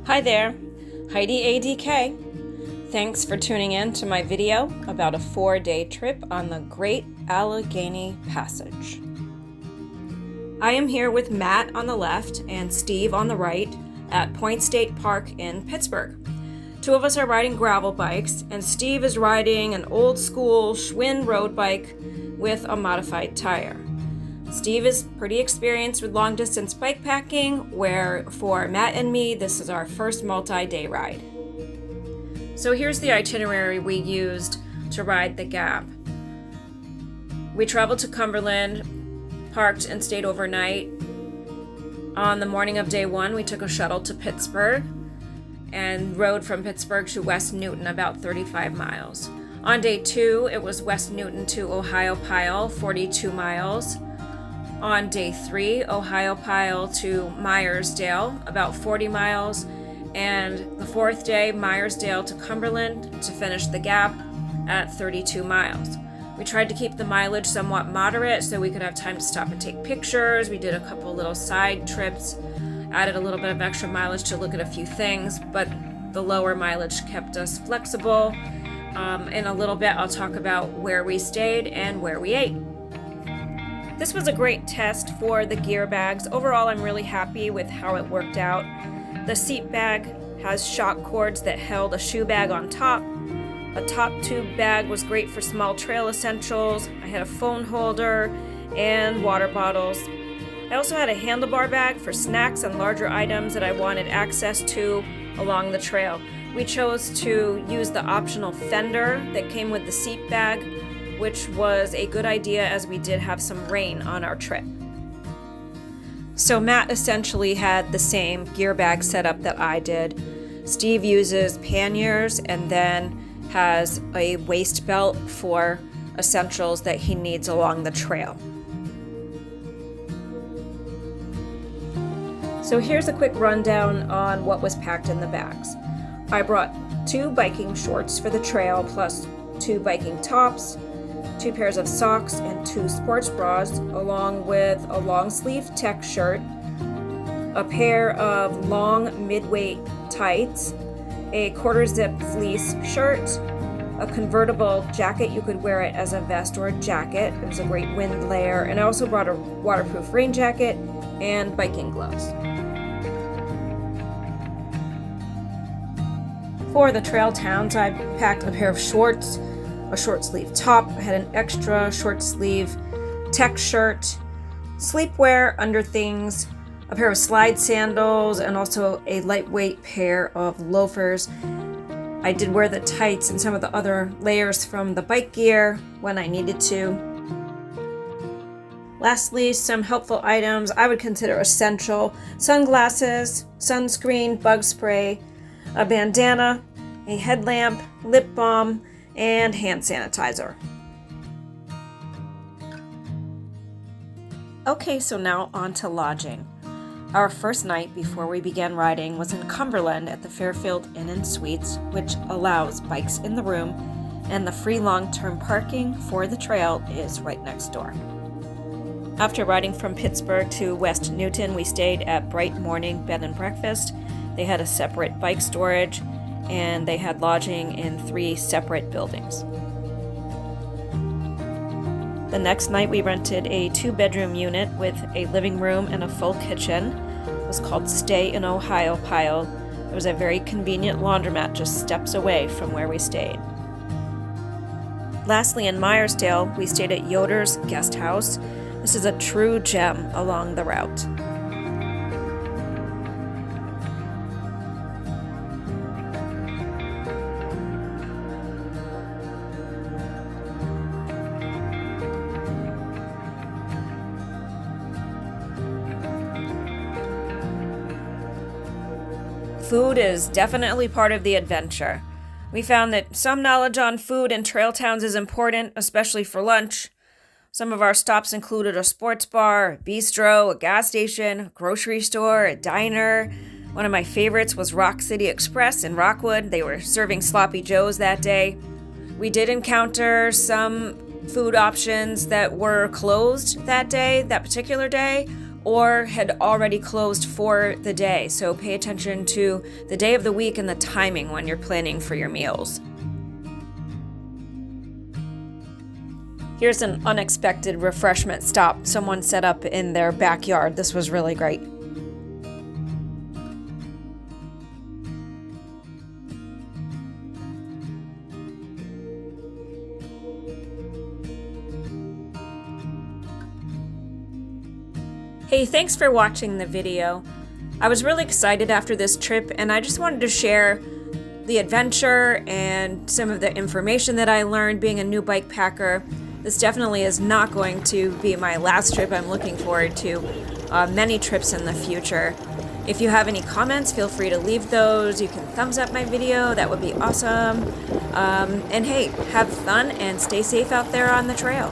Hi there, Heidi ADK. Thanks for tuning in to my video about a 4-day trip on the Great Alleghany Passage. I am here with Matt on the left and Steve on the right at Point State Park in Pittsburgh. Two of us are riding gravel bikes and Steve is riding an old school Schwinn road bike with a modified tire. Steve is pretty experienced with long-distance bike packing, where for Matt and me, this is our first multi-day ride. So here's the itinerary we used to ride the Gap. We traveled to Cumberland, parked and stayed overnight. On the morning of day 1, we took a shuttle to Pittsburgh and rode from Pittsburgh to West Newton, about 35 miles. On day 2, it was West Newton to Ohiopyle, 42 miles. On day 3, Ohiopyle to Meyersdale, about 40 miles. And the 4th day, Meyersdale to Cumberland to finish the Gap at 32 miles. We tried to keep the mileage somewhat moderate so we could have time to stop and take pictures. We did a couple little side trips, added a little bit of extra mileage to look at a few things, but the lower mileage kept us flexible. In a little bit, I'll talk about where we stayed and where we ate. This was a great test for the gear bags. Overall, I'm really happy with how it worked out. The seat bag has shock cords that held a shoe bag on top. A top tube bag was great for small trail essentials. I had a phone holder and water bottles. I also had a handlebar bag for snacks and larger items that I wanted access to along the trail. We chose to use the optional fender that came with the seat bag, which was a good idea as we did have some rain on our trip. So Matt essentially had the same gear bag setup that I did. Steve uses panniers and then has a waist belt for essentials that he needs along the trail. So here's a quick rundown on what was packed in the bags. I brought 2 biking shorts for the trail, plus 2 biking tops, 2 pairs of socks and 2 sports bras, along with a long sleeve tech shirt, a pair of long mid-weight tights, a quarter zip fleece shirt, a convertible jacket. You could wear it as a vest or a jacket. It was a great wind layer. And I also brought a waterproof rain jacket and biking gloves. For the trail towns, I packed a pair of shorts, a short sleeve top. I had an extra short sleeve tech shirt, sleepwear, underthings, a pair of slide sandals, and also a lightweight pair of loafers. I did wear the tights and some of the other layers from the bike gear when I needed to. Lastly, some helpful items I would consider essential: sunglasses, sunscreen, bug spray, a bandana, a headlamp, lip balm, and hand sanitizer. Okay, so now on to lodging. Our first night before we began riding was in Cumberland at the Fairfield Inn and Suites, which allows bikes in the room, and the free long-term parking for the trail is right next door. After riding from Pittsburgh to West Newton, we stayed at Bright Morning Bed and Breakfast. They had a separate bike storage, and they had lodging in 3 separate buildings. The next night we rented a 2-bedroom unit with a living room and a full kitchen. It was called Stay in Ohiopyle. There was a very convenient laundromat just steps away from where we stayed. Lastly, in Meyersdale, we stayed at Yoder's Guest House. This is a true gem along the route. Food is definitely part of the adventure. We found that some knowledge on food in trail towns is important, especially for lunch. Some of our stops included a sports bar, a bistro, a gas station, a grocery store, a diner. One of my favorites was Rock City Express in Rockwood. They were serving sloppy joes that day. We did encounter some food options that were closed that day, that particular day, or had already closed for the day. So pay attention to the day of the week and the timing when you're planning for your meals. Here's an unexpected refreshment stop someone set up in their backyard. This was really great. Hey, thanks for watching the video. I was really excited after this trip, and I just wanted to share the adventure and some of the information that I learned being a new bike packer. This definitely is not going to be my last trip. I'm looking forward to many trips in the future. If you have any comments, feel free to leave those. You can thumbs up my video. That would be awesome. And hey, have fun and stay safe out there on the trail.